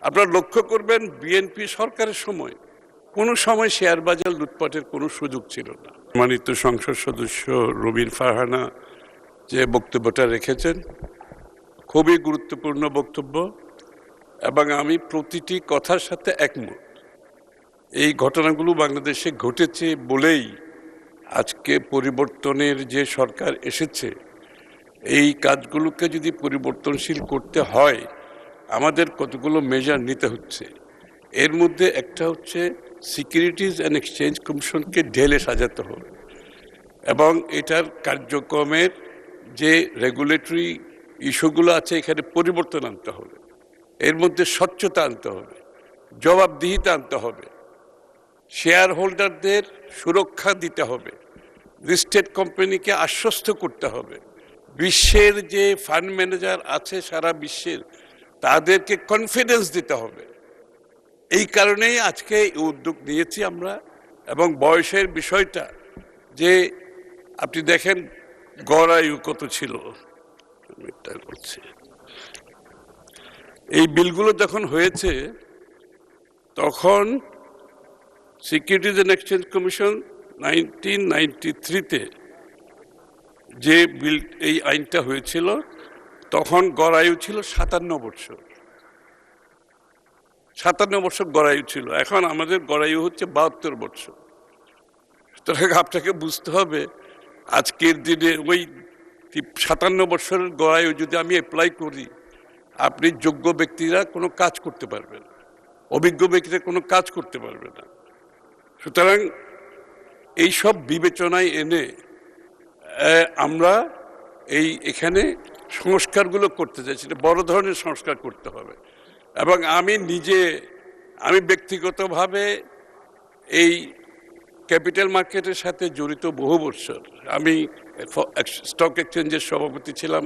আপনারা লক্ষ্য করবেন বিএনপি সরকারের সময় কোনো সময় শেয়ার বাজার লুটপাটের কোনো সুযোগ ছিল না। সম্মানিত সংসদ সদস্য রবিন ফারহানা যে বক্তব্যটা রেখেছেন খুবই গুরুত্বপূর্ণ বক্তব্য এবং আমি প্রতিটি কথার সাথে একমত। এই ঘটনাগুলো বাংলাদেশে ঘটেছে বলেই আজকে পরিবর্তনের যে সরকার এসেছে, এই কাজগুলোকে যদি পরিবর্তনশীল করতে হয় আমাদের কতগুলো মেজার নিতে হচ্ছে। এর মধ্যে একটা হচ্ছে সিকিউরিটিজ অ্যান্ড এক্সচেঞ্জ কমিশনকে ঢেলে সাজাতে হবে এবং এটার কার্যক্রমের যে রেগুলেটরি ইস্যুগুলো আছে এখানে পরিবর্তন আনতে হবে। এর মধ্যে স্বচ্ছতা আনতে হবে, জবাবদিহিতা আনতে হবে, শেয়ার হোল্ডারদের সুরক্ষা দিতে হবে, লিস্টেড কোম্পানিকে আশ্বস্ত করতে হবে, বিশ্বের যে ফান্ড ম্যানেজার আছে সারা বিশ্বের তাদেরকে কনফিডেন্স দিতে হবে। এই কারণেই আজকে এই উদ্যোগ নিয়েছি আমরা। এবং বয়সের বিষয়টা যে আপনি দেখেন গড় আয়ু কত ছিল, এই বিলগুলো যখন হয়েছে তখন সিকিউরিটিজ অ্যান্ড এক্সচেঞ্জ কমিশন 1993-তে যে বিল এই আইনটা হয়েছিল তখন গড় আয়ু ছিল 57 বছর। 57 বছর গড় আয়ু ছিল, এখন আমাদের গড় আয়ু হচ্ছে 72 বছর। সুতরাং আপনাকে বুঝতে হবে আজকের দিনে ওই 57 বছরের গড় আয়ু যদি আমি অ্যাপ্লাই করি, আপনি যোগ্য ব্যক্তিরা কোনো কাজ করতে পারবে না, অভিজ্ঞ ব্যক্তিরা কোনো কাজ করতে পারবে না। সুতরাং এইসব বিবেচনায় এনে আমরা এখানে সংস্কারগুলো করতে চাইছি, বড় ধরনের সংস্কার করতে হবে। এবং আমি ব্যক্তিগতভাবে এই ক্যাপিটাল মার্কেটের সাথে জড়িত বহু বছর। আমি স্টক এক্সচেঞ্জের সভাপতি ছিলাম।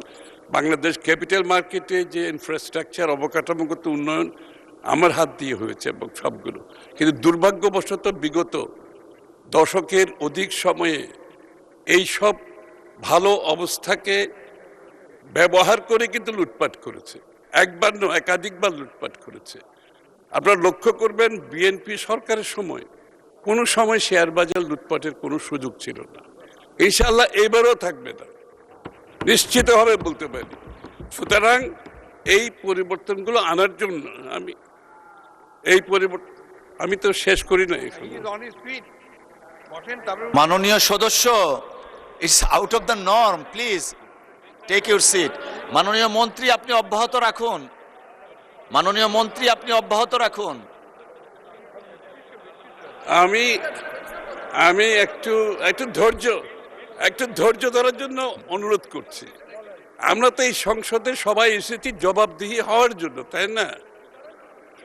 বাংলাদেশ ক্যাপিটাল মার্কেটে যে ইনফ্রাস্ট্রাকচার অবকাঠামোগত উন্নয়ন আমার হাত দিয়ে হয়েছে এবং সবগুলো, কিন্তু দুর্ভাগ্যবশত বিগত দশকের অধিক সময়ে এই সব ভালো অবস্থাকে ব্যবহার করে কিন্তু লুটপাট করেছে, একবার নয় একাধিকবার লুটপাট করেছে। আপনারা লক্ষ্য করবেন বিএনপি সরকারের সময় কোনো সময় শেয়ার বাজার লুটপাটের কোনো সুযোগ ছিল না। ইনশাআল্লাহ এবারও থাকবে না, নিশ্চিতভাবে বলতে পারি। সুতরাং এই পরিবর্তনগুলো আনার জন্য আমি তো শেষ করি না। মাননীয় সদস্য, it's out of the norm, please take your seat. মাননীয় মন্ত্রী আপনি অব্যাহত রাখুন, মাননীয় মন্ত্রী আপনি অব্যাহত রাখুন। আমি একটু ধৈর্য ধরার জন্য অনুরোধ করছি। আমরা তো এই সংসদে সবাই এসেছি জবাবদিহি হওয়ার জন্য, তাই না?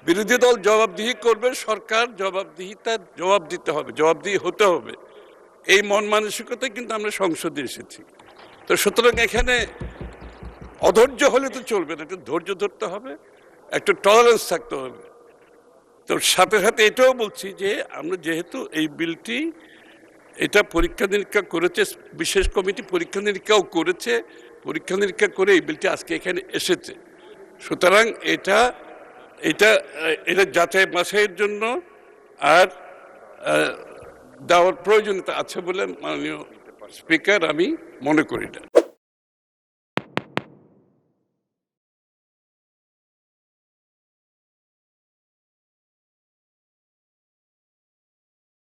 বিরোধী দল জবাবদিহি করবে, সরকার জবাব দিতে হবে, জবাবদিহি হতে হবে। এই মন মানসিকতায় কিন্তু আমরা সংসদে এসেছি। তো সুতরাং এখানে অধৈর্য হলে তো চলবে না, একটু ধৈর্য ধরতে হবে, একটু টলারেন্স থাকতে হবে। তো সাথে সাথে এটাও বলছি যে আমরা যেহেতু এই বিলটি এটা পরীক্ষা নিরীক্ষা করেছে, বিশেষ কমিটি পরীক্ষা নিরীক্ষাও করেছে, পরীক্ষা নিরীক্ষা করে এই বিলটি আজকে এখানে এসেছে। সুতরাং এটা যাচাই বাছাইয়ের জন্য আর দেওয়ার প্রয়োজনীয়তা আছে বলে মাননীয় স্পিকার আমি মনে করি না।